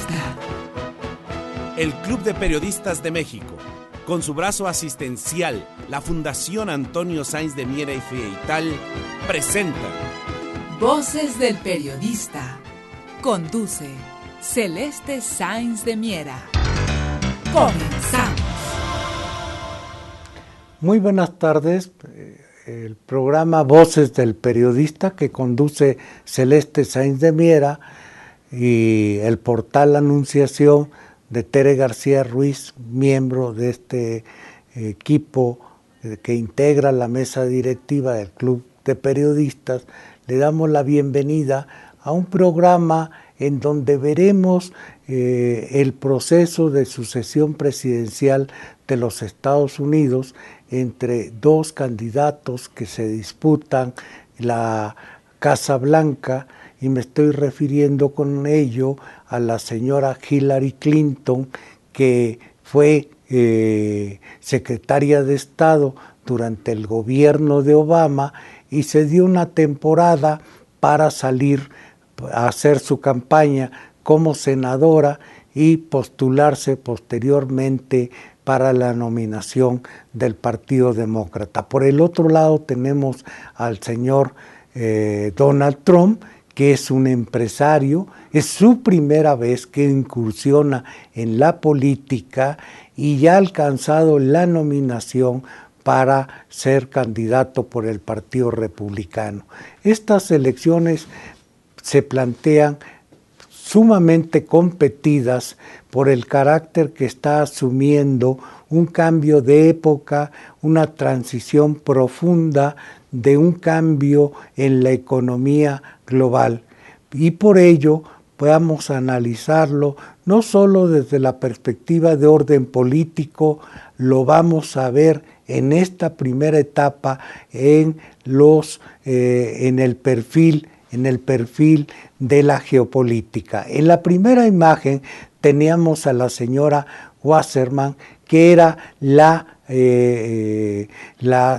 Periodista. El Club de Periodistas de México, con su brazo asistencial, la Fundación Antonio Sáenz de Miera y Feital, presenta Voces del Periodista. Conduce Celeste Sáenz de Miera. Comenzamos. Muy buenas tardes. El programa Voces del Periodista que conduce Celeste Sáenz de Miera y el portal Anunciación de Tere García Ruiz, miembro de este equipo que integra la mesa directiva del Club de Periodistas. Le damos la bienvenida a un programa en donde veremos el proceso de sucesión presidencial de los Estados Unidos entre dos candidatos que se disputan la Casa Blanca, y me estoy refiriendo con ello a la señora Hillary Clinton, que fue secretaria de Estado durante el gobierno de Obama y se dio una temporada para salir a hacer su campaña como senadora y postularse posteriormente para la nominación del Partido Demócrata. Por el otro lado tenemos al señor Donald Trump, que es un empresario, es su primera vez que incursiona en la política y ya ha alcanzado la nominación para ser candidato por el Partido Republicano. Estas elecciones se plantean sumamente competidas por el carácter que está asumiendo un cambio de época, una transición profunda de un cambio en la economía global. Y por ello podamos analizarlo no solo desde la perspectiva de orden político, lo vamos a ver en esta primera etapa en el perfil de la geopolítica. En la primera imagen teníamos a la señora Wasserman, que era la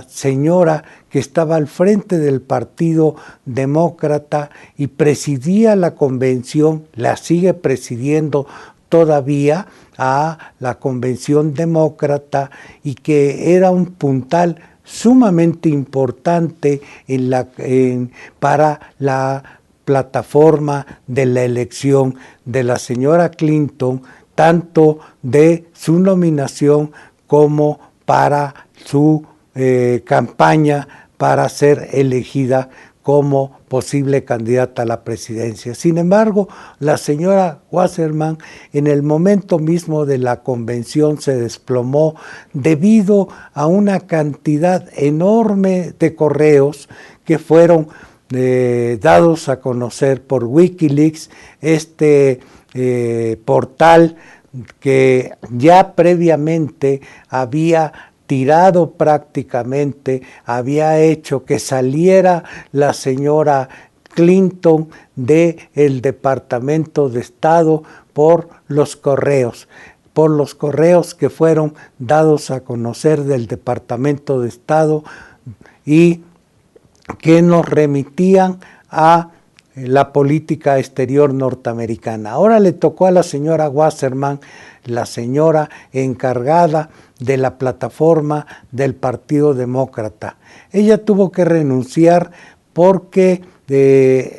señora que estaba al frente del Partido Demócrata y presidía la convención, la sigue presidiendo todavía a la convención demócrata, y que era un puntal sumamente importante para la plataforma de la elección de la señora Clinton, tanto de su nominación como para su campaña para ser elegida como posible candidata a la presidencia. Sin embargo, la señora Wasserman en el momento mismo de la convención se desplomó debido a una cantidad enorme de correos que fueron dados a conocer por Wikileaks, este portal que ya previamente había tirado prácticamente, había hecho que saliera la señora Clinton del Departamento de Estado por los correos que fueron dados a conocer del Departamento de Estado y que nos remitían a la política exterior norteamericana. Ahora le tocó a la señora Wasserman, la señora encargada de la plataforma del Partido Demócrata. Ella tuvo que renunciar porque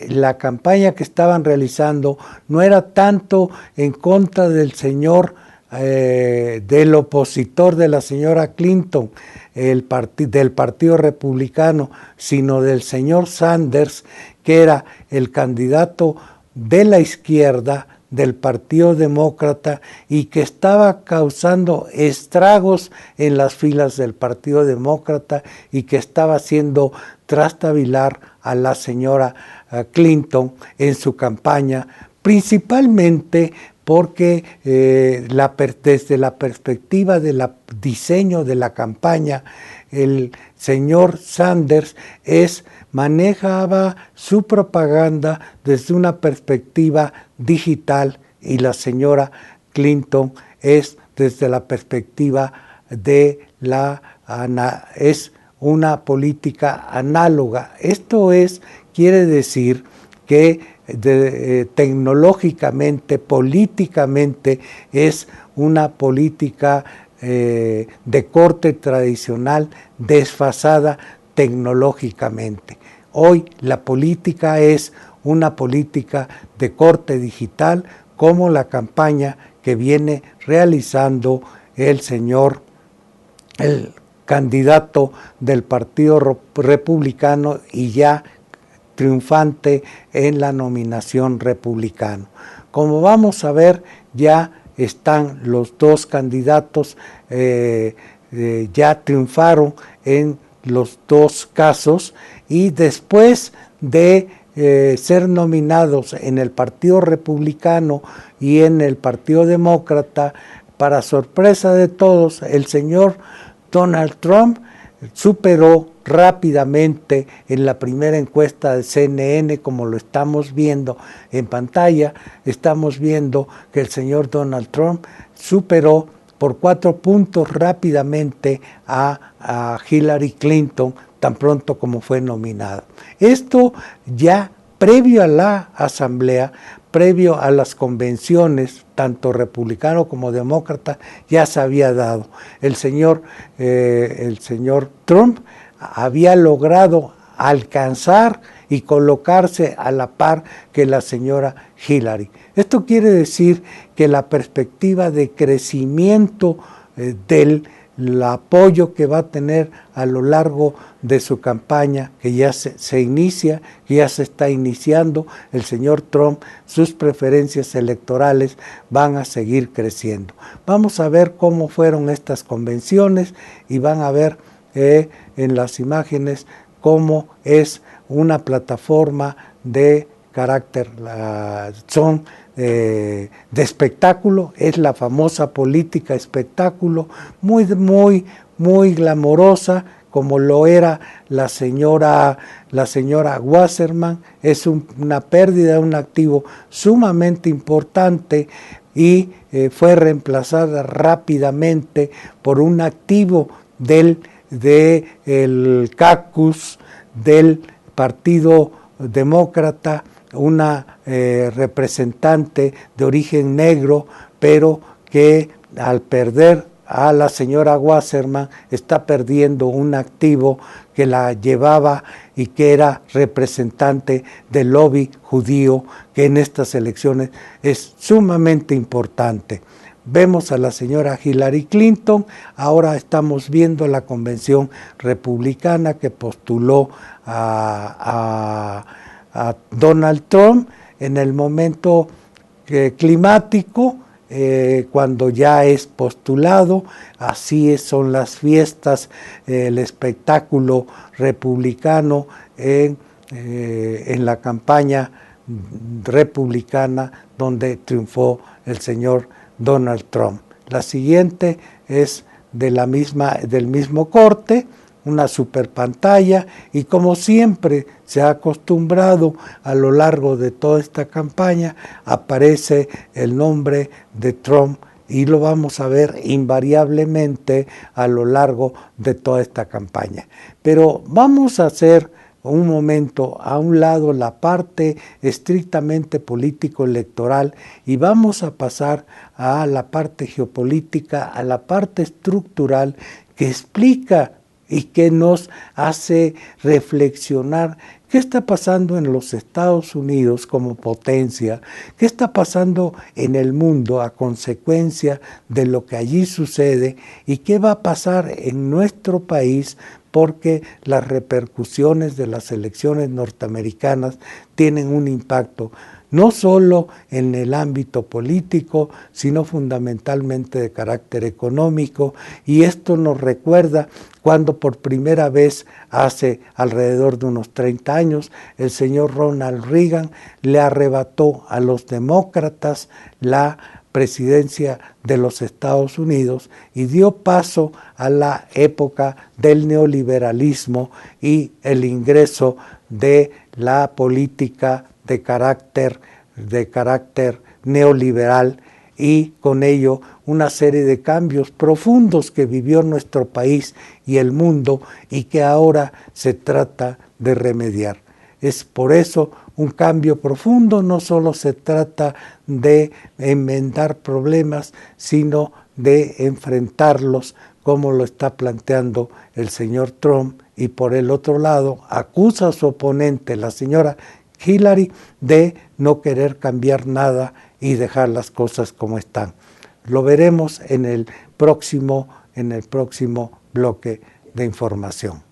la campaña que estaban realizando no era tanto en contra del señor, del opositor de la señora Clinton, del Partido Republicano, sino del señor Sanders, que era el candidato de la izquierda del Partido Demócrata y que estaba causando estragos en las filas del Partido Demócrata y que estaba haciendo trastabilar a la señora Clinton en su campaña, principalmente porque desde la perspectiva del diseño de la campaña, el señor Sanders manejaba su propaganda desde una perspectiva digital y la señora Clinton desde la perspectiva de es una política análoga. Esto quiere decir que tecnológicamente, políticamente, es una política de corte tradicional desfasada tecnológicamente. Hoy la política es una política de corte digital, como la campaña que viene realizando el candidato del Partido Republicano y ya triunfante en la nominación republicana. Como vamos a ver, ya están los dos candidatos, ya triunfaron en los dos casos, y después de ser nominados en el Partido Republicano y en el Partido Demócrata, para sorpresa de todos, el señor Donald Trump superó rápidamente en la primera encuesta de CNN, como lo estamos viendo en pantalla. Estamos viendo que el señor Donald Trump superó por 4 puntos rápidamente a Hillary Clinton, tan pronto como fue nominado. Esto ya previo a la asamblea, previo a las convenciones, tanto republicano como demócrata, ya se había dado. El señor Trump había logrado alcanzar y colocarse a la par que la señora Hillary. Esto quiere decir que la perspectiva de crecimiento del apoyo que va a tener a lo largo de su campaña, que ya se inicia, que ya se está iniciando, el señor Trump, sus preferencias electorales van a seguir creciendo. Vamos a ver cómo fueron estas convenciones y van a ver en las imágenes cómo es una plataforma de carácter, de espectáculo, es la famosa política espectáculo, muy glamorosa, como lo era la señora Wasserman. Es una pérdida de un activo sumamente importante y fue reemplazada rápidamente por un activo del caucus del Partido Demócrata, una representante de origen negro, pero que al perder a la señora Wasserman está perdiendo un activo que la llevaba y que era representante del lobby judío, que en estas elecciones es sumamente importante. Vemos a la señora Hillary Clinton, ahora estamos viendo la convención republicana que postuló a Donald Trump en el momento climático, cuando ya es postulado. Así son las fiestas, el espectáculo republicano en la campaña republicana donde triunfó el señor Donald Trump. La siguiente es del mismo corte, una super pantalla, y como siempre se ha acostumbrado a lo largo de toda esta campaña, aparece el nombre de Trump y lo vamos a ver invariablemente a lo largo de toda esta campaña. Pero vamos a hacer un momento a un lado la parte estrictamente político-electoral y vamos a pasar a la parte geopolítica, a la parte estructural que explica y que nos hace reflexionar qué está pasando en los Estados Unidos como potencia, qué está pasando en el mundo a consecuencia de lo que allí sucede y qué va a pasar en nuestro país, porque las repercusiones de las elecciones norteamericanas tienen un impacto no solo en el ámbito político, sino fundamentalmente de carácter económico, y esto nos recuerda cuando por primera vez, hace alrededor de unos 30 años, el señor Ronald Reagan le arrebató a los demócratas la presidencia de los Estados Unidos y dio paso a la época del neoliberalismo y el ingreso de la política de carácter neoliberal, y con ello una serie de cambios profundos que vivió nuestro país y el mundo y que ahora se trata de remediar. Es por eso un cambio profundo. No solo se trata de enmendar problemas, sino de enfrentarlos como lo está planteando el señor Trump, y por el otro lado acusa a su oponente, la señora Hillary, de no querer cambiar nada y dejar las cosas como están. Lo veremos en el próximo bloque de información.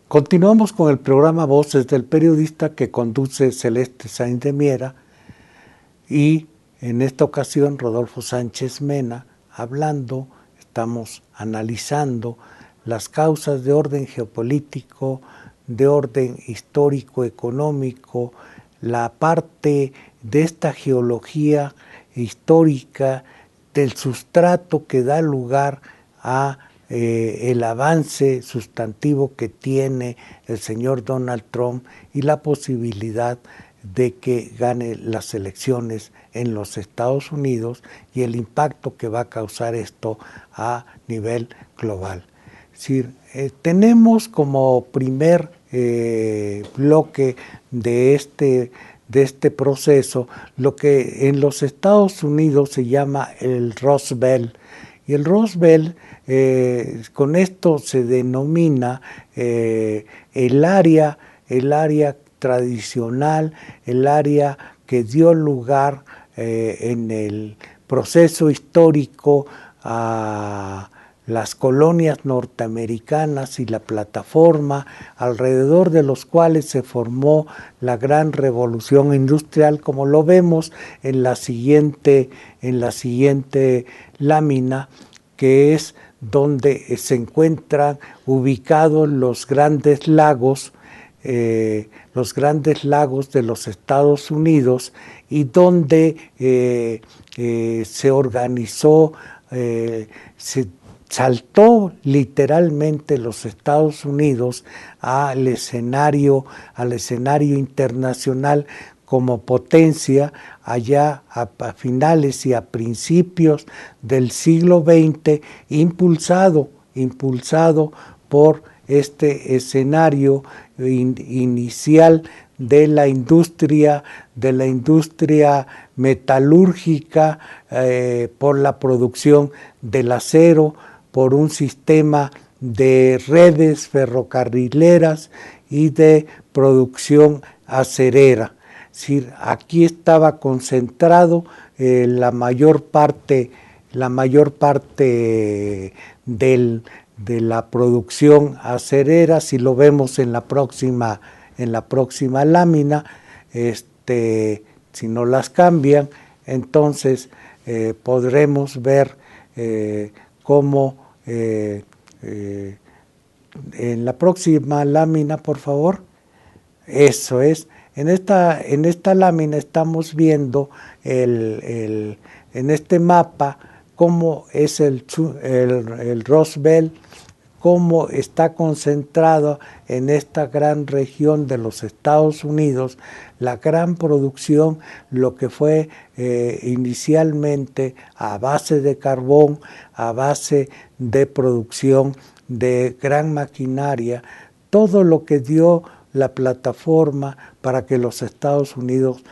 Continuamos con el programa Voces del Periodista, que conduce Celeste Sáenz de Miera, y en esta ocasión Rodolfo Sánchez Mena estamos analizando las causas de orden geopolítico, de orden histórico-económico, la parte de esta geología histórica del sustrato que da lugar a el avance sustantivo que tiene el señor Donald Trump y la posibilidad de que gane las elecciones en los Estados Unidos y el impacto que va a causar esto a nivel global. Es decir, tenemos como primer bloque de este proceso lo que en los Estados Unidos se llama el Rust Belt. Y el Rust Belt, con esto se denomina el área tradicional, el área que dio lugar en el proceso histórico a las colonias norteamericanas y la plataforma alrededor de los cuales se formó la gran revolución industrial, como lo vemos en la siguiente lámina, que es donde se encuentran ubicados los grandes lagos de los Estados Unidos, y donde se organizó, se saltó literalmente los Estados Unidos al escenario internacional como potencia allá a finales y a principios del siglo XX, impulsado por este escenario inicial de la industria metalúrgica, por la producción del acero, por un sistema de redes ferrocarrileras y de producción acerera. Es decir, aquí estaba concentrado la mayor parte de la producción acerera. Si lo vemos en la próxima lámina, si no las cambian, entonces podremos ver cómo en la próxima lámina, por favor. Eso es. En esta lámina estamos viendo en este mapa cómo es el Rust Belt, cómo está concentrado en esta gran región de los Estados Unidos la gran producción, lo que fue inicialmente a base de carbón, a base de producción de gran maquinaria, todo lo que dio la plataforma para que los Estados Unidos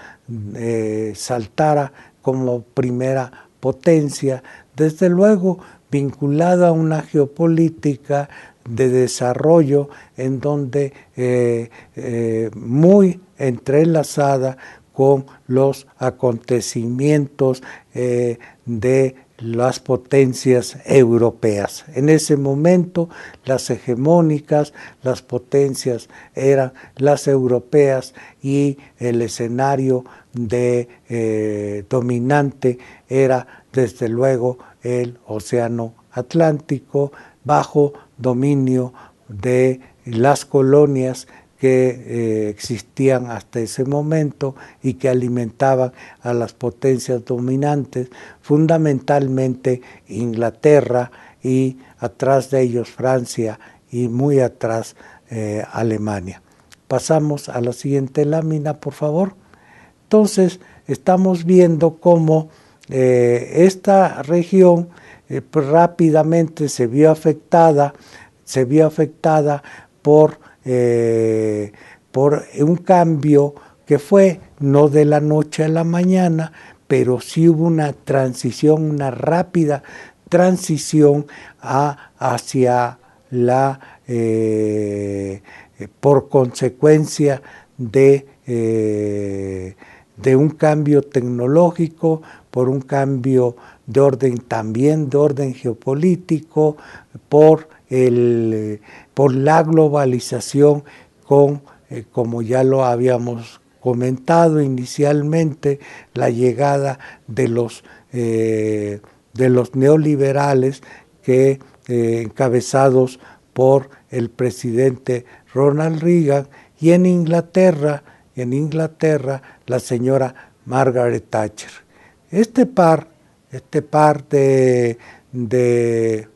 saltara como primera potencia, desde luego vinculada a una geopolítica de desarrollo en donde muy entrelazada con los acontecimientos de las potencias europeas. En ese momento las hegemónicas, las potencias eran las europeas y el escenario dominante era desde luego el Océano Atlántico, bajo dominio de las colonias que existían hasta ese momento y que alimentaban a las potencias dominantes, fundamentalmente Inglaterra y atrás de ellos Francia y muy atrás Alemania. Pasamos a la siguiente lámina, por favor. Entonces, estamos viendo cómo esta región rápidamente se vio afectada por un cambio que fue no de la noche a la mañana, pero sí hubo una transición, una rápida transición hacia la, por consecuencia de un cambio tecnológico, por un cambio de orden también, de orden geopolítico, por la globalización como ya lo habíamos comentado inicialmente, la llegada de los neoliberales que encabezados por el presidente Ronald Reagan, y en Inglaterra la señora Margaret Thatcher. Este par de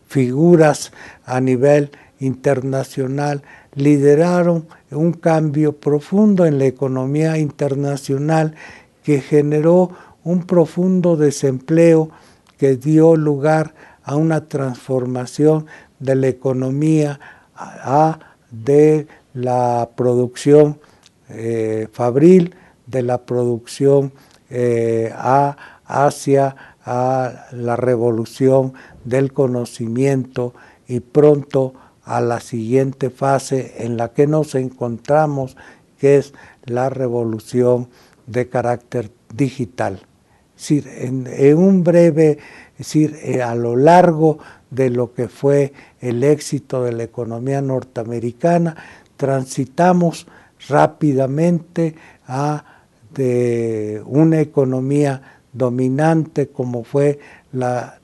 figuras a nivel internacional lideraron un cambio profundo en la economía internacional que generó un profundo desempleo que dio lugar a una transformación de la economía de la producción fabril, de la producción hacia la revolución del conocimiento y pronto a la siguiente fase en la que nos encontramos, que es la revolución de carácter digital. Es decir, en un breve, a lo largo de lo que fue el éxito de la economía norteamericana, transitamos rápidamente de una economía dominante como fue la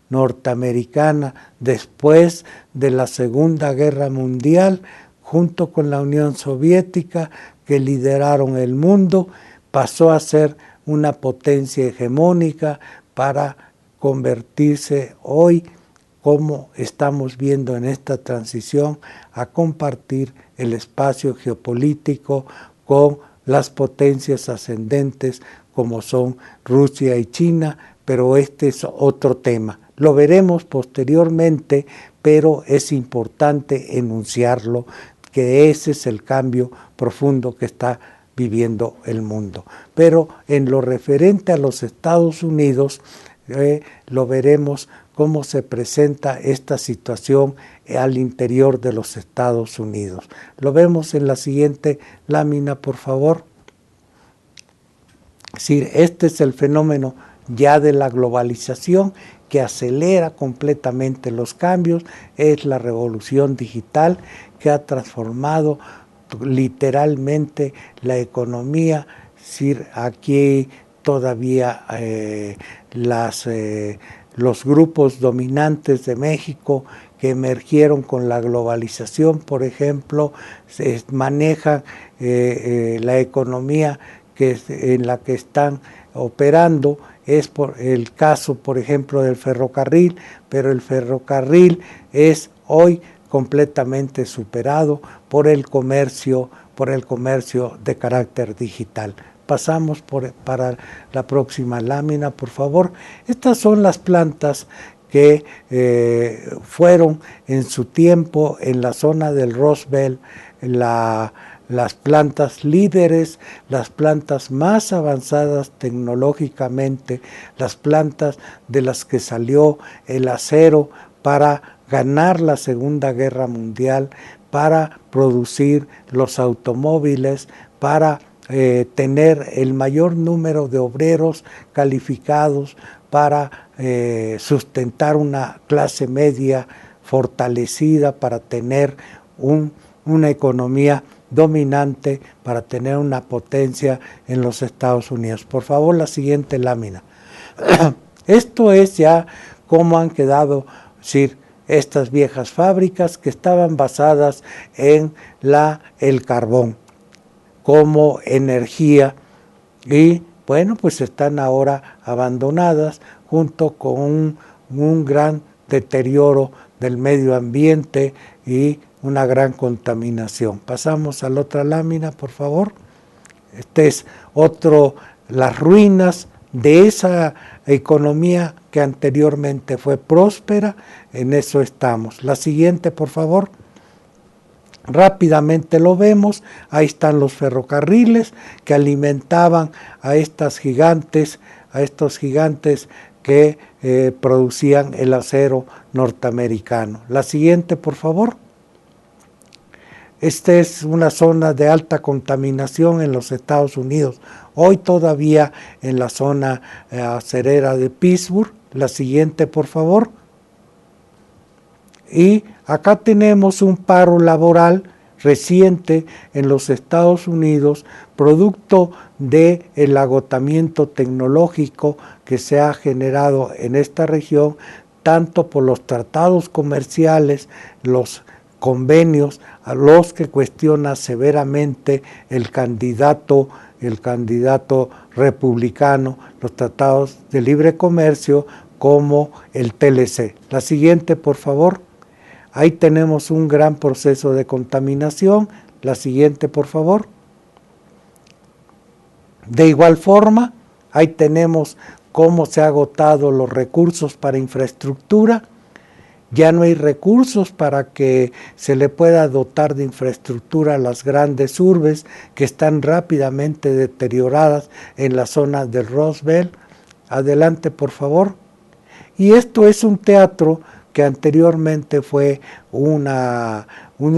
norteamericana después de la Segunda Guerra Mundial, junto con la Unión Soviética, que lideraron el mundo, pasó a ser una potencia hegemónica para convertirse hoy, como estamos viendo en esta transición, a compartir el espacio geopolítico con las potencias ascendentes como son Rusia y China, pero este es otro tema. Lo veremos posteriormente, pero es importante enunciarlo, que ese es el cambio profundo que está viviendo el mundo. Pero en lo referente a los Estados Unidos, lo veremos cómo se presenta esta situación al interior de los Estados Unidos. Lo vemos en la siguiente lámina, por favor. Es decir, este es el fenómeno ya de la globalización que acelera completamente los cambios, es la revolución digital que ha transformado literalmente la economía. Es decir, aquí todavía los grupos dominantes de México que emergieron con la globalización, por ejemplo, manejan la economía en la que están operando. Es por el caso, por ejemplo, del ferrocarril, pero el ferrocarril es hoy completamente superado por el comercio de carácter digital. Pasamos para la próxima lámina, por favor. Estas son las plantas que fueron en su tiempo en la zona del Rust Belt, las plantas líderes, las plantas más avanzadas tecnológicamente, las plantas de las que salió el acero para ganar la Segunda Guerra Mundial, para producir los automóviles, para tener el mayor número de obreros calificados, para sustentar una clase media fortalecida, para tener una economía dominante, para tener una potencia en los Estados Unidos. Por favor, la siguiente lámina. Esto es ya cómo han quedado, decir, estas viejas fábricas que estaban basadas en el carbón como energía, y bueno, pues están ahora abandonadas junto con un gran deterioro del medio ambiente y una gran contaminación. Pasamos a la otra lámina, por favor. Este es las ruinas de esa economía que anteriormente fue próspera. En eso estamos. La siguiente, por favor. Rápidamente lo vemos. Ahí están los ferrocarriles que alimentaban a estos gigantes que producían el acero norteamericano. La siguiente, por favor. Esta es una zona de alta contaminación en los Estados Unidos. Hoy todavía en la zona acerera de Pittsburgh. La siguiente, por favor. Y acá tenemos un paro laboral reciente en los Estados Unidos, producto del agotamiento tecnológico que se ha generado en esta región, tanto por los tratados comerciales, los convenios, a los que cuestiona severamente el candidato republicano, los tratados de libre comercio como el TLC. La siguiente, por favor. Ahí tenemos un gran proceso de contaminación. La siguiente, por favor. De igual forma, ahí tenemos cómo se han agotado los recursos para infraestructura. Ya no hay recursos para que se le pueda dotar de infraestructura a las grandes urbes que están rápidamente deterioradas en la zona del Rust Belt. Adelante, por favor. Y esto es un teatro que anteriormente fue un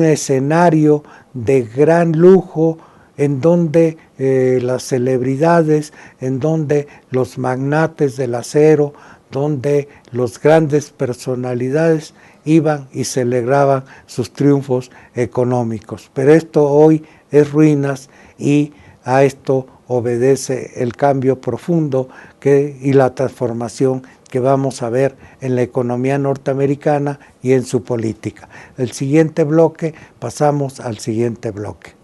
escenario de gran lujo, en donde las celebridades, en donde los magnates del acero, donde los grandes personalidades iban y celebraban sus triunfos económicos. Pero esto hoy es ruinas, y a esto obedece el cambio profundo y la transformación que vamos a ver en la economía norteamericana y en su política. El siguiente bloque, pasamos al siguiente bloque.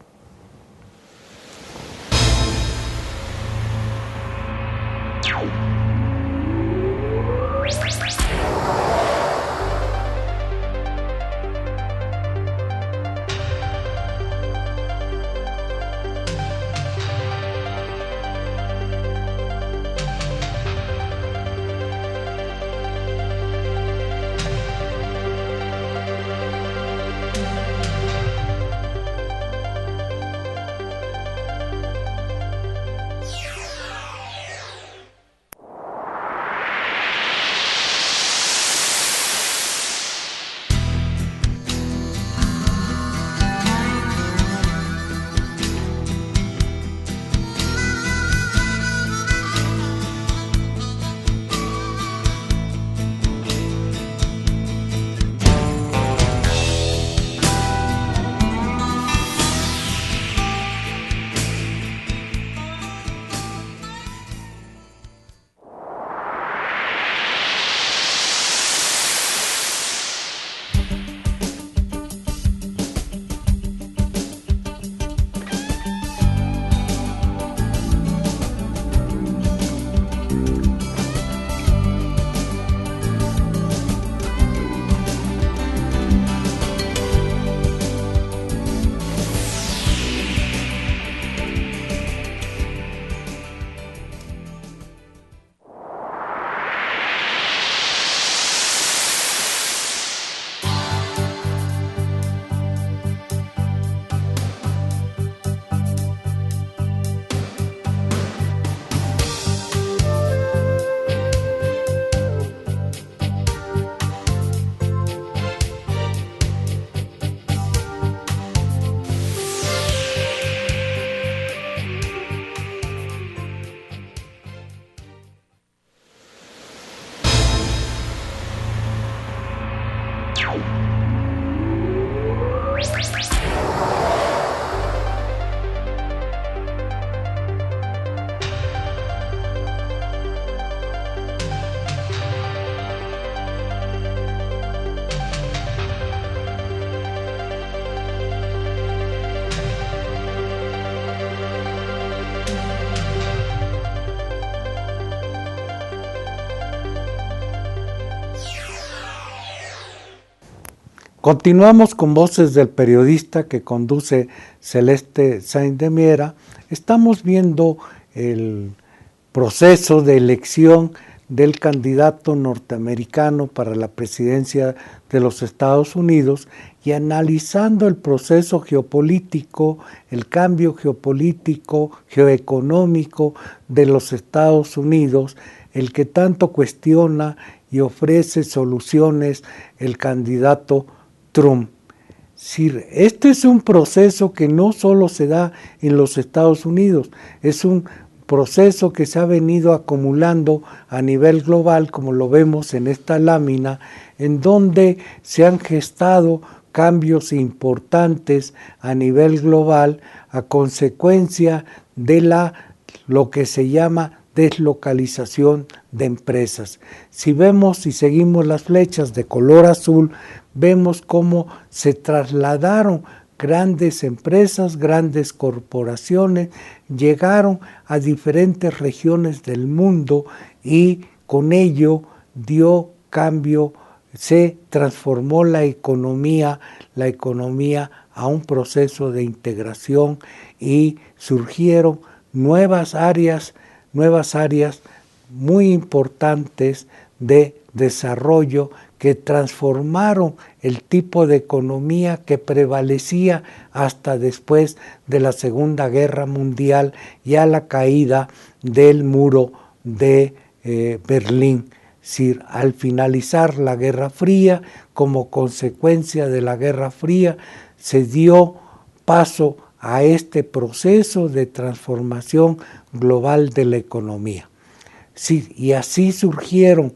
Continuamos con Voces del Periodista que conduce Celeste Sáenz de Miera. Estamos viendo el proceso de elección del candidato norteamericano para la presidencia de los Estados Unidos y analizando el proceso geopolítico, el cambio geopolítico, geoeconómico de los Estados Unidos, el que tanto cuestiona y ofrece soluciones el candidato Trump. Este es un proceso que no solo se da en los Estados Unidos, es un proceso que se ha venido acumulando a nivel global, como lo vemos en esta lámina, en donde se han gestado cambios importantes a nivel global a consecuencia de lo que se llama deslocalización de empresas. Si vemos y seguimos las flechas de color azul, vemos cómo se trasladaron grandes empresas, grandes corporaciones, llegaron a diferentes regiones del mundo y con ello dio cambio, se transformó la economía a un proceso de integración y surgieron nuevas áreas muy importantes de desarrollo que transformaron el tipo de economía que prevalecía hasta después de la Segunda Guerra Mundial y a la caída del muro de Berlín. Es decir, al finalizar la Guerra Fría, como consecuencia de la Guerra Fría, se dio paso a este proceso de transformación global de la economía. Sí, y así surgieron,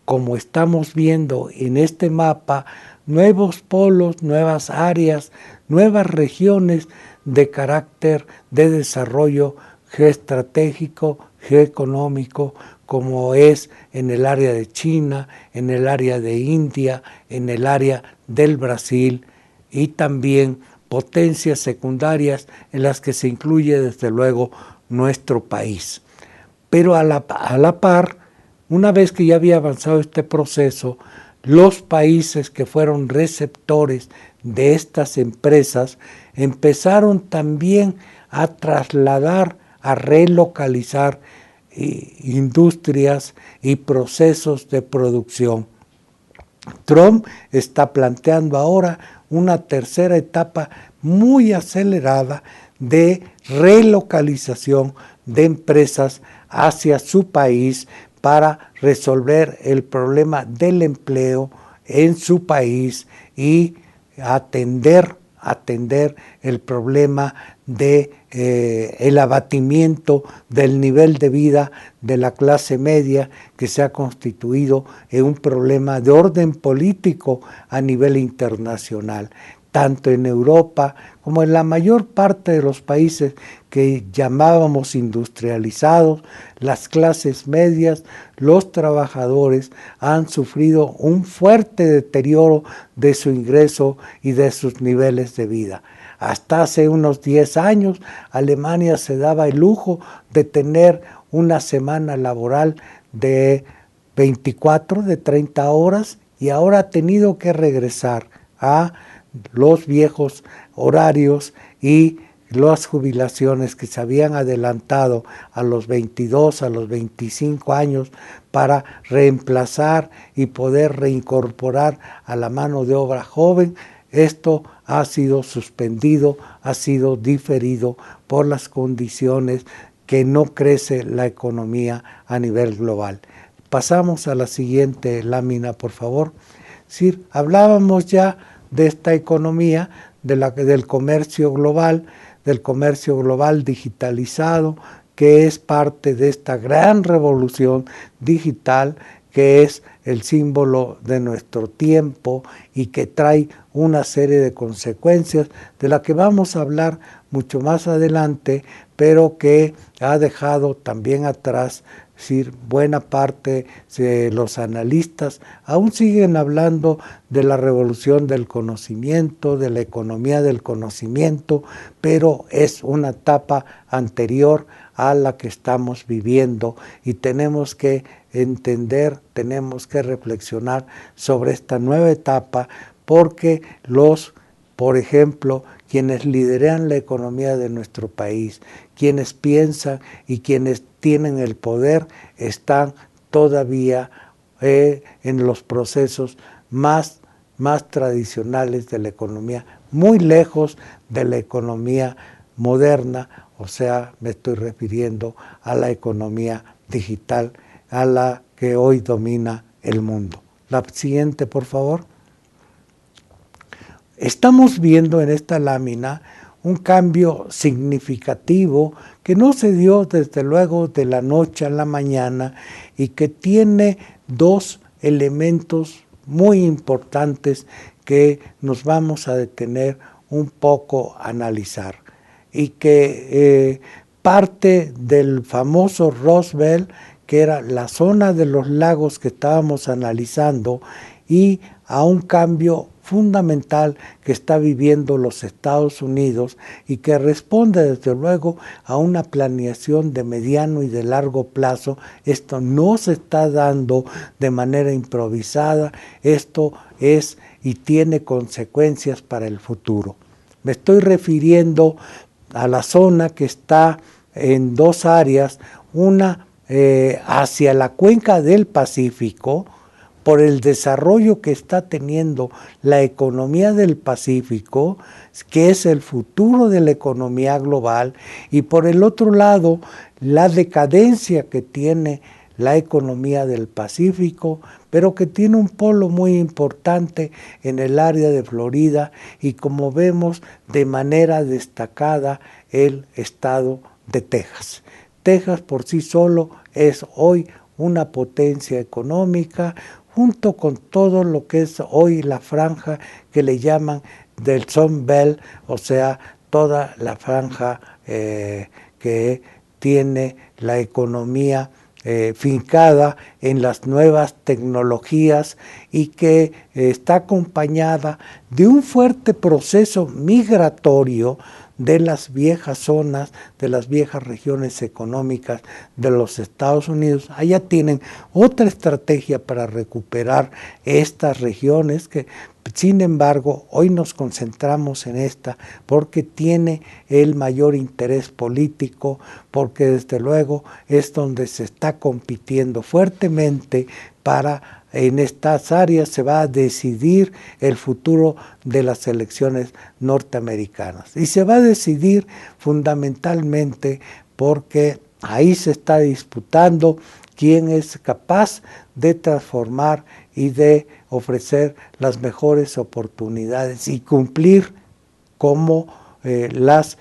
como estamos viendo en este mapa, nuevos polos, nuevas áreas, nuevas regiones de carácter de desarrollo geoestratégico, geoeconómico, como es en el área de China, en el área de India, en el área del Brasil y también potencias secundarias en las que se incluye desde luego nuestro país. Pero a la par, una vez que ya había avanzado este proceso, los países que fueron receptores de estas empresas empezaron también a trasladar, a relocalizar industrias y procesos de producción. Trump está planteando ahora una tercera etapa muy acelerada de relocalización de empresas hacia su país para resolver el problema del empleo en su país y atender el problema de el abatimiento del nivel de vida de la clase media que se ha constituido en un problema de orden político a nivel internacional, tanto en Europa como en la mayor parte de los países que llamábamos industrializados. Las clases medias, los trabajadores han sufrido un fuerte deterioro de su ingreso y de sus niveles de vida. Hasta hace unos 10 años, Alemania se daba el lujo de tener una semana laboral de 24, de 30 horas, y ahora ha tenido que regresar a los viejos horarios y las jubilaciones que se habían adelantado a los 22, a los 25 años para reemplazar y poder reincorporar a la mano de obra joven. Esto ha sido suspendido, ha sido diferido por las condiciones que no crece la economía a nivel global. Pasamos a la siguiente lámina, por favor. Sí, hablábamos ya de esta economía, del comercio global digitalizado, que es parte de esta gran revolución digital que es el símbolo de nuestro tiempo y que trae una serie de consecuencias de la que vamos a hablar mucho más adelante, pero que ha dejado también atrás, es decir, buena parte de los analistas aún siguen hablando de la revolución del conocimiento, de la economía del conocimiento, pero es una etapa anterior a la que estamos viviendo y tenemos que entender, tenemos que reflexionar sobre esta nueva etapa porque por ejemplo, quienes lideran la economía de nuestro país, quienes piensan y quienes tienen el poder, están todavía en los procesos más tradicionales de la economía, muy lejos de la economía moderna, o sea, me estoy refiriendo a la economía digital, a la que hoy domina el mundo. La siguiente, por favor. Estamos viendo en esta lámina un cambio significativo que no se dio desde luego de la noche a la mañana y que tiene dos elementos muy importantes que nos vamos a detener un poco a analizar y que parte del famoso Rust Belt, que era la zona de los lagos que estábamos analizando, y a un cambio fundamental que está viviendo los Estados Unidos y que responde desde luego a una planeación de mediano y de largo plazo. Esto no se está dando de manera improvisada, esto es y tiene consecuencias para el futuro. Me estoy refiriendo a la zona que está en dos áreas, una hacia la cuenca del Pacífico, por el desarrollo que está teniendo la economía del Pacífico, que es el futuro de la economía global, y por el otro lado, la decadencia que tiene la economía del Pacífico, pero que tiene un polo muy importante en el área de Florida y, como vemos, de manera destacada el estado de Texas. Texas por sí solo es hoy una potencia económica, junto con todo lo que es hoy la franja que le llaman del Sun Belt, o sea, toda la franja que tiene la economía fincada en las nuevas tecnologías y que está acompañada de un fuerte proceso migratorio de las viejas zonas, de las viejas regiones económicas de los Estados Unidos. Allá tienen otra estrategia para recuperar estas regiones que, sin embargo, hoy nos concentramos en esta porque tiene el mayor interés político, porque desde luego es donde se está compitiendo fuertemente para en estas áreas se va a decidir el futuro de las elecciones norteamericanas. Y se va a decidir fundamentalmente porque ahí se está disputando quién es capaz de transformar y de ofrecer las mejores oportunidades y cumplir como las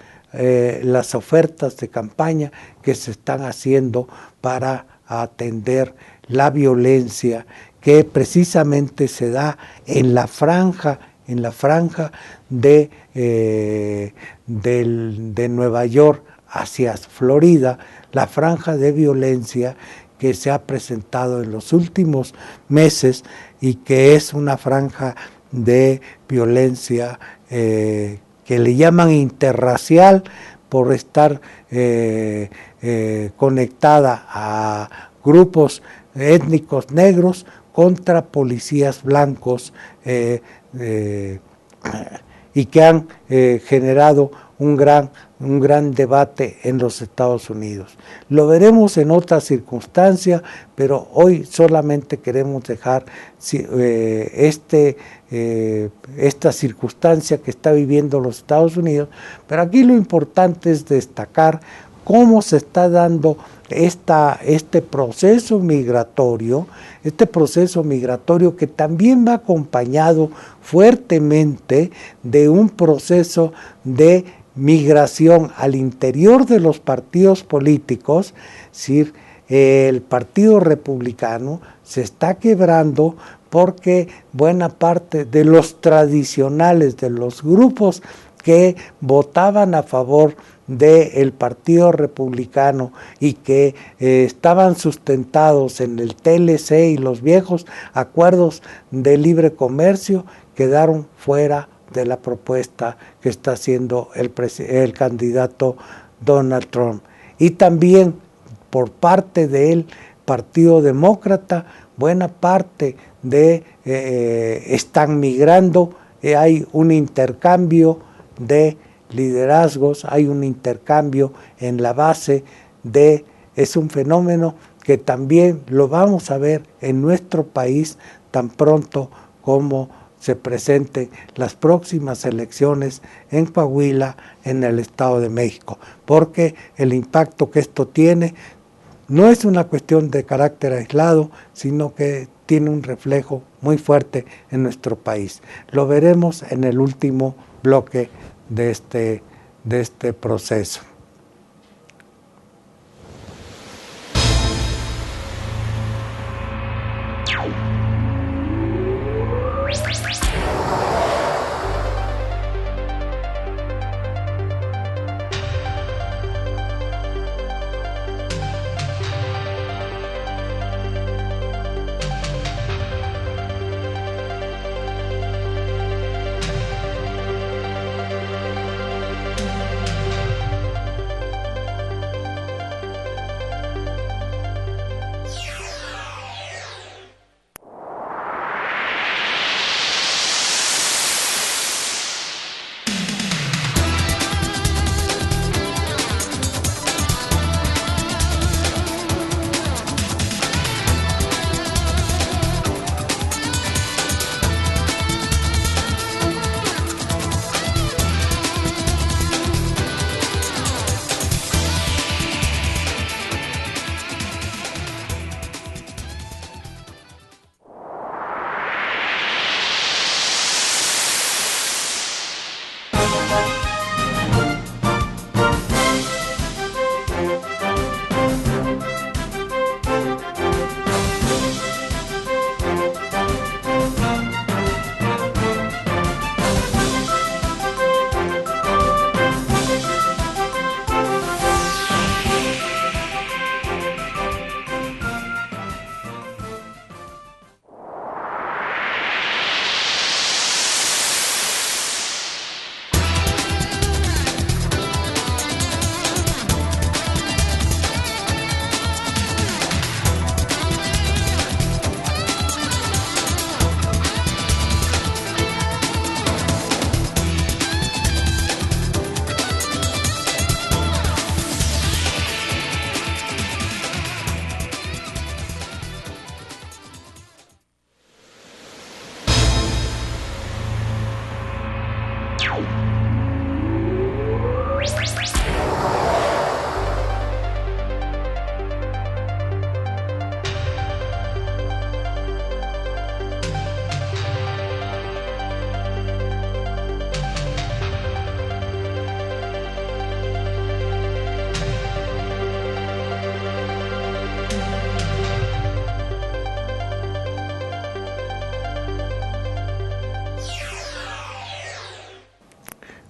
ofertas de campaña que se están haciendo para atender la violencia que precisamente se da en la franja de Nueva York hacia Florida, la franja de violencia que se ha presentado en los últimos meses y que es una franja de violencia que le llaman interracial por estar conectada a grupos étnicos negros contra policías blancos y que han generado un gran debate en los Estados Unidos. Lo veremos en otra circunstancia, pero hoy solamente queremos dejar esta circunstancia que está viviendo los Estados Unidos, pero aquí lo importante es destacar cómo se está dando este proceso migratorio que también va acompañado fuertemente de un proceso de migración al interior de los partidos políticos, es decir, el Partido Republicano se está quebrando porque buena parte de los tradicionales, de los grupos que votaban a favor del Partido Republicano y que estaban sustentados en el TLC y los viejos acuerdos de libre comercio, quedaron fuera de la propuesta que está haciendo el candidato Donald Trump. Y también por parte del Partido Demócrata, buena parte de están migrando, hay un intercambio de liderazgos, hay un intercambio en la base es un fenómeno que también lo vamos a ver en nuestro país tan pronto como se presenten las próximas elecciones en Coahuila, en el Estado de México, porque el impacto que esto tiene no es una cuestión de carácter aislado, sino que tiene un reflejo muy fuerte en nuestro país. Lo veremos en el último bloque de este proceso.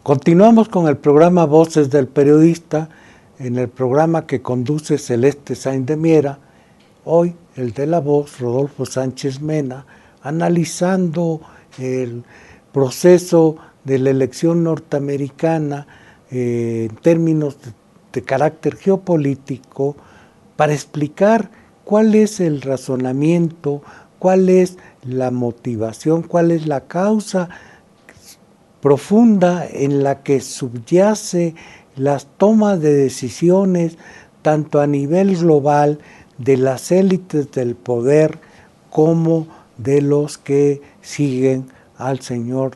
Continuamos con el programa Voces del Periodista, en el programa que conduce Celeste Sainz de Miera, hoy el de la voz, Rodolfo Sánchez Mena, analizando el proceso de la elección norteamericana en términos de carácter geopolítico, para explicar cuál es el razonamiento, cuál es la motivación, cuál es la causa profunda en la que subyace las tomas de decisiones tanto a nivel global de las élites del poder como de los que siguen al señor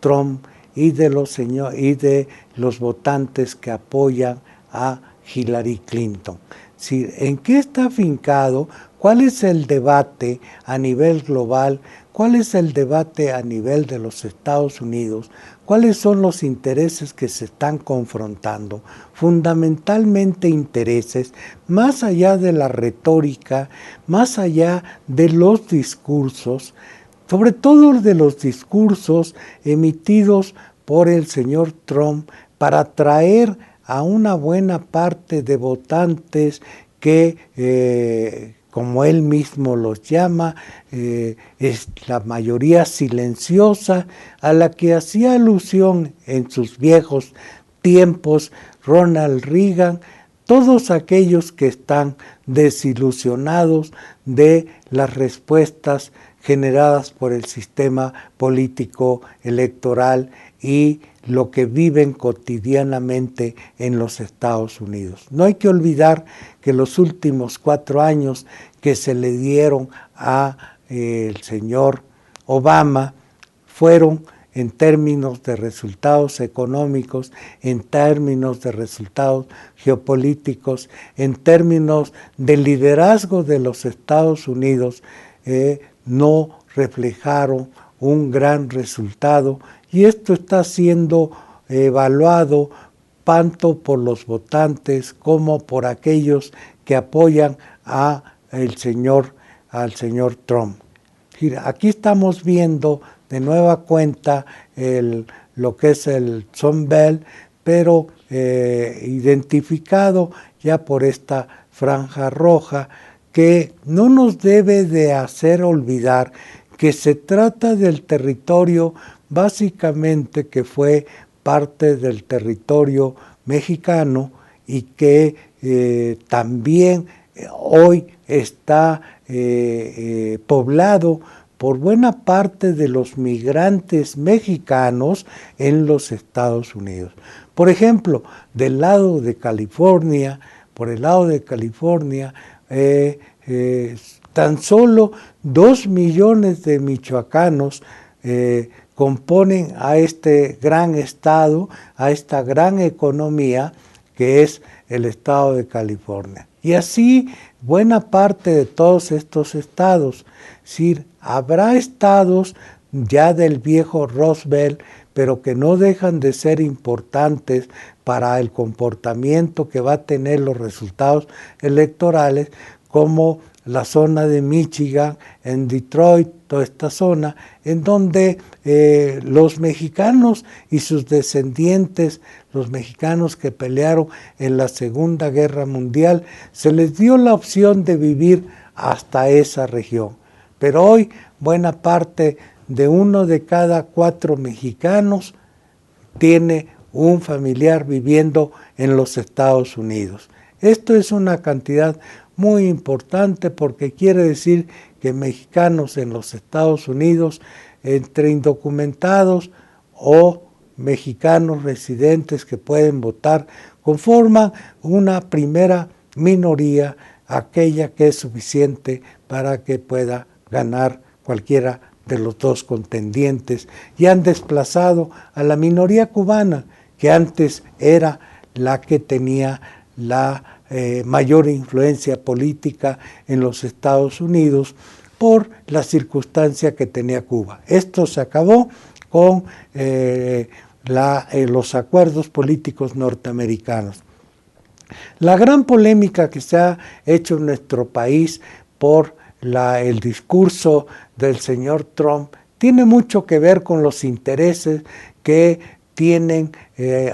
Trump y de los votantes que apoyan a Hillary Clinton. Si, ¿en qué está afincado? ¿Cuál es el debate a nivel global? ¿Cuál es el debate a nivel de los Estados Unidos? ¿Cuáles son los intereses que se están confrontando? Fundamentalmente intereses más allá de la retórica, más allá de los discursos, sobre todo de los discursos emitidos por el señor Trump para atraer a una buena parte de votantes que, como él mismo los llama, es la mayoría silenciosa a la que hacía alusión en sus viejos tiempos Ronald Reagan, todos aquellos que están desilusionados de las respuestas generadas por el sistema político electoral y lo que viven cotidianamente en los Estados Unidos. No hay que olvidar que los últimos 4 años que se le dieron a el señor Obama fueron en términos de resultados económicos, en términos de resultados geopolíticos, en términos de liderazgo de los Estados Unidos, no reflejaron un gran resultado, y esto está siendo evaluado tanto por los votantes como por aquellos que apoyan al señor Trump. Aquí estamos viendo de nueva cuenta lo que es el Sun Belt, pero identificado ya por esta franja roja, que no nos debe de hacer olvidar que se trata del territorio básicamente que fue parte del territorio mexicano y que también hoy está poblado por buena parte de los migrantes mexicanos en los Estados Unidos. Por ejemplo, del lado de California, tan solo 2 millones de michoacanos componen a este gran estado, a esta gran economía que es el estado de California. Y así buena parte de todos estos estados. Sí, habrá estados ya del viejo Rust Belt, pero que no dejan de ser importantes para el comportamiento que va a tener los resultados electorales, como la zona de Michigan, en Detroit, toda esta zona, en donde los mexicanos y sus descendientes, los mexicanos que pelearon en la Segunda Guerra Mundial, se les dio la opción de vivir hasta esa región. Pero hoy buena parte de 1 de cada 4 mexicanos tiene un familiar viviendo en los Estados Unidos. Esto es una cantidad muy importante porque quiere decir que mexicanos en los Estados Unidos, entre indocumentados o mexicanos residentes que pueden votar, conforman una primera minoría, aquella que es suficiente para que pueda ganar cualquiera de los dos contendientes, y han desplazado a la minoría cubana, que antes era la que tenía la mayor influencia política en los Estados Unidos por la circunstancia que tenía Cuba. Esto se acabó con los acuerdos políticos norteamericanos. La gran polémica que se ha hecho en nuestro país por el discurso del señor Trump tiene mucho que ver con los intereses que tienen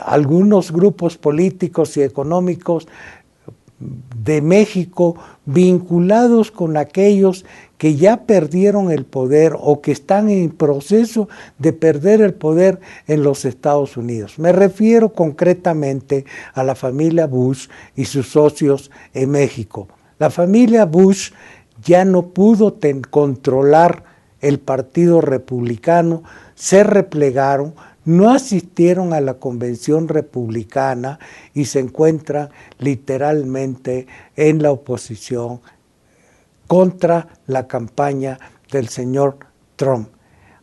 algunos grupos políticos y económicos de México vinculados con aquellos que ya perdieron el poder o que están en proceso de perder el poder en los Estados Unidos. Me refiero concretamente a la familia Bush y sus socios en México. La familia Bush ya no pudo controlar el Partido Republicano, se replegaron, no asistieron a la convención republicana y se encuentran literalmente en la oposición contra la campaña del señor Trump.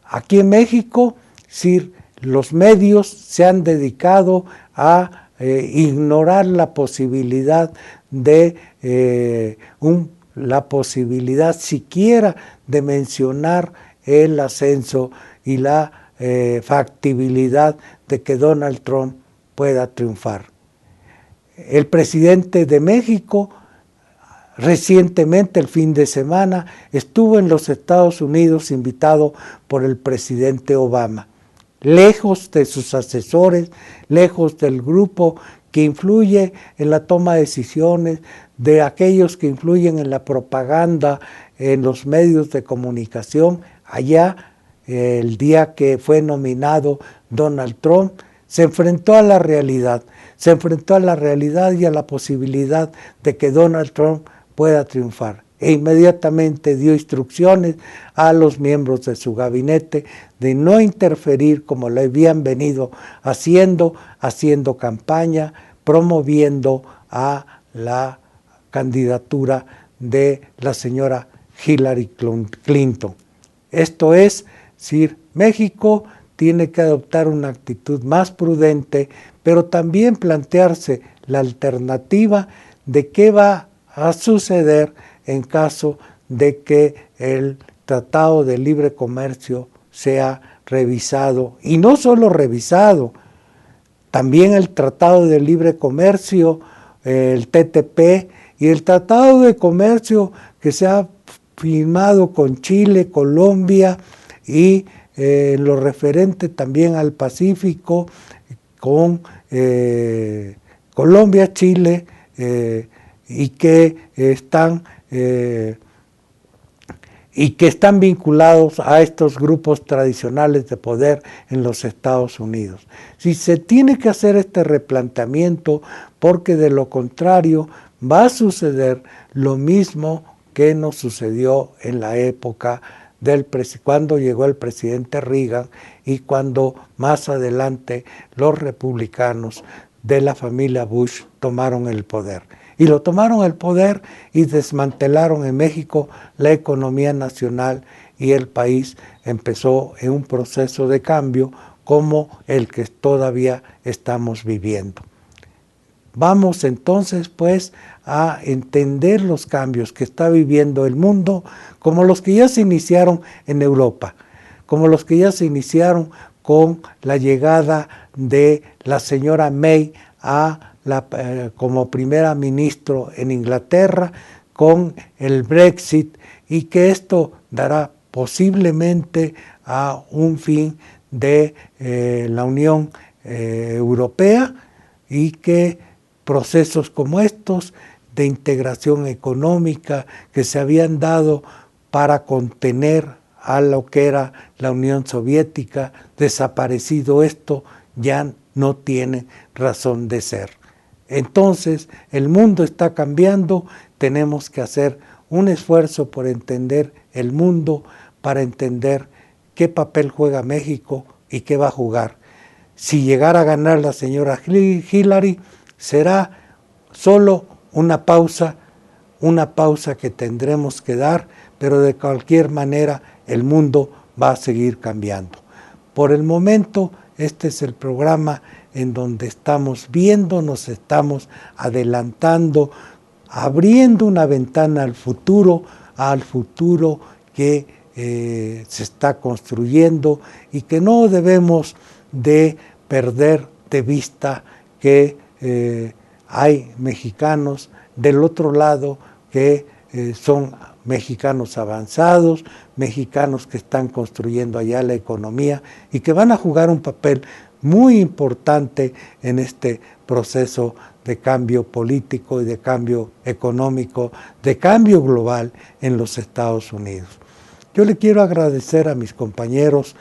Aquí en México, sí, los medios se han dedicado a ignorar la posibilidad de la posibilidad siquiera de mencionar el ascenso y la factibilidad de que Donald Trump pueda triunfar. El presidente de México recientemente, el fin de semana, estuvo en los Estados Unidos invitado por el presidente Obama. Lejos de sus asesores, lejos del grupo que influye en la toma de decisiones, de aquellos que influyen en la propaganda, en los medios de comunicación, allá el día que fue nominado Donald Trump, se enfrentó a la realidad, y a la posibilidad de que Donald Trump pueda triunfar. E inmediatamente dio instrucciones a los miembros de su gabinete de no interferir como lo habían venido haciendo campaña, promoviendo a la candidatura de la señora Hillary Clinton. Esto es decir, México tiene que adoptar una actitud más prudente, pero también plantearse la alternativa de qué va a suceder en caso de que el Tratado de Libre Comercio sea revisado. Y no solo revisado, también el Tratado de Libre Comercio, el TTP, y el Tratado de Comercio que se ha firmado con Chile, Colombia y lo referente también al Pacífico con Colombia, Chile, y que están vinculados a estos grupos tradicionales de poder en los Estados Unidos. Si se tiene que hacer este replanteamiento, porque de lo contrario va a suceder lo mismo que nos sucedió en la época cuando llegó el presidente Reagan y cuando más adelante los republicanos de la familia Bush tomaron el poder. Y lo tomaron el poder y desmantelaron en México la economía nacional, y el país empezó en un proceso de cambio como el que todavía estamos viviendo. Vamos entonces pues a entender los cambios que está viviendo el mundo, como los que ya se iniciaron en Europa, como los que ya se iniciaron con la llegada de la señora May como primera ministra en Inglaterra, con el Brexit, y que esto dará posiblemente a un fin de la Unión Europea, y que procesos como estos de integración económica que se habían dado para contener a lo que era la Unión Soviética, desaparecido esto, ya no tiene razón de ser. Entonces, el mundo está cambiando, tenemos que hacer un esfuerzo por entender el mundo, para entender qué papel juega México y qué va a jugar. Si llegara a ganar la señora Hillary, será solo una pausa que tendremos que dar, pero de cualquier manera el mundo va a seguir cambiando. Por el momento, este es el programa en donde estamos viendo, nos estamos adelantando, abriendo una ventana al futuro que se está construyendo, y que no debemos de perder de vista que hay mexicanos del otro lado que son mexicanos avanzados, mexicanos que están construyendo allá la economía y que van a jugar un papel muy importante en este proceso de cambio político y de cambio económico, de cambio global en los Estados Unidos. Yo le quiero agradecer a mis compañeros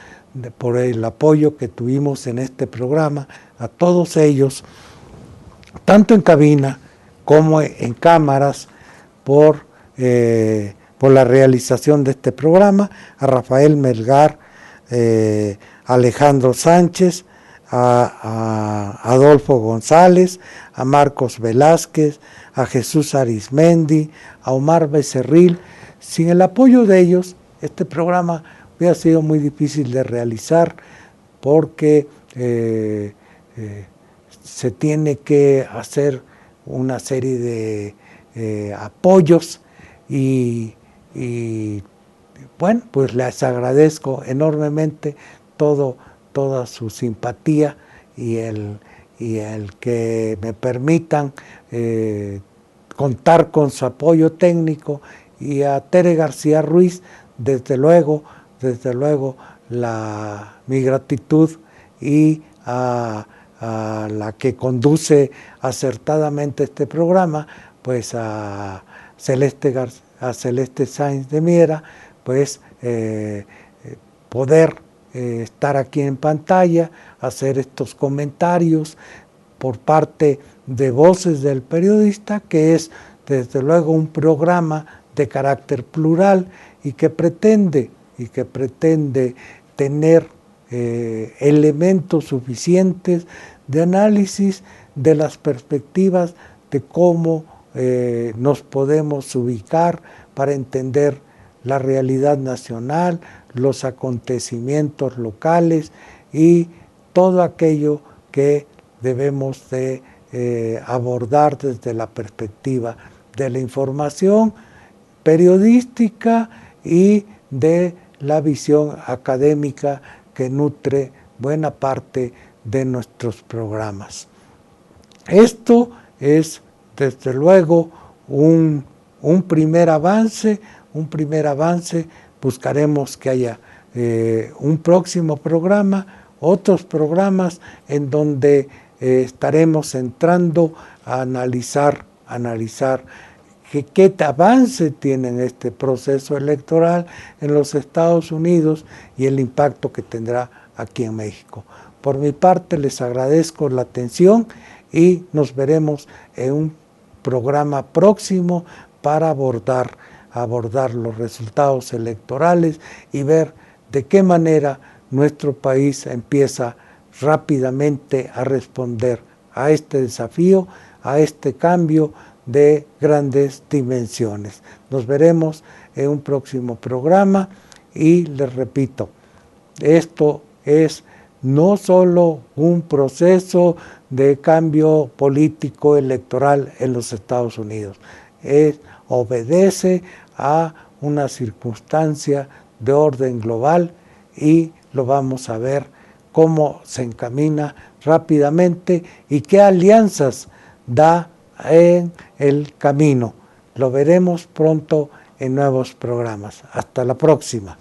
por el apoyo que tuvimos en este programa, a todos ellos, tanto en cabina como en cámaras, por la realización de este programa, a Rafael Melgar, Alejandro Sánchez, a Adolfo González, a Marcos Velázquez, a Jesús Arismendi, a Omar Becerril. Sin el apoyo de ellos, este programa hubiera sido muy difícil de realizar, porque se tiene que hacer una serie de apoyos y bueno, pues les agradezco enormemente toda su simpatía y el que me permitan contar con su apoyo técnico, y a Tere García Ruiz, desde luego mi gratitud, y a la que conduce acertadamente este programa, pues a Celeste Sáenz de Miera, pues poder estar aquí en pantalla, hacer estos comentarios por parte de Voces del Periodista, que es desde luego un programa de carácter plural y que pretende tener elementos suficientes de análisis de las perspectivas de cómo nos podemos ubicar para entender la realidad nacional, los acontecimientos locales y todo aquello que debemos de abordar desde la perspectiva de la información periodística y de la visión académica que nutre buena parte de nuestros programas. Esto es desde luego un primer avance, buscaremos que haya un próximo programa, otros programas en donde estaremos entrando a analizar qué avance tiene este proceso electoral en los Estados Unidos y el impacto que tendrá aquí en México. Por mi parte les agradezco la atención y nos veremos en un programa próximo para abordar los resultados electorales y ver de qué manera nuestro país empieza rápidamente a responder a este desafío, a este cambio de grandes dimensiones. Nos veremos en un próximo programa y les repito, esto es no solo un proceso de cambio político electoral en los Estados Unidos, obedece a una circunstancia de orden global y lo vamos a ver cómo se encamina rápidamente y qué alianzas da en el camino. Lo veremos pronto en nuevos programas. Hasta la próxima.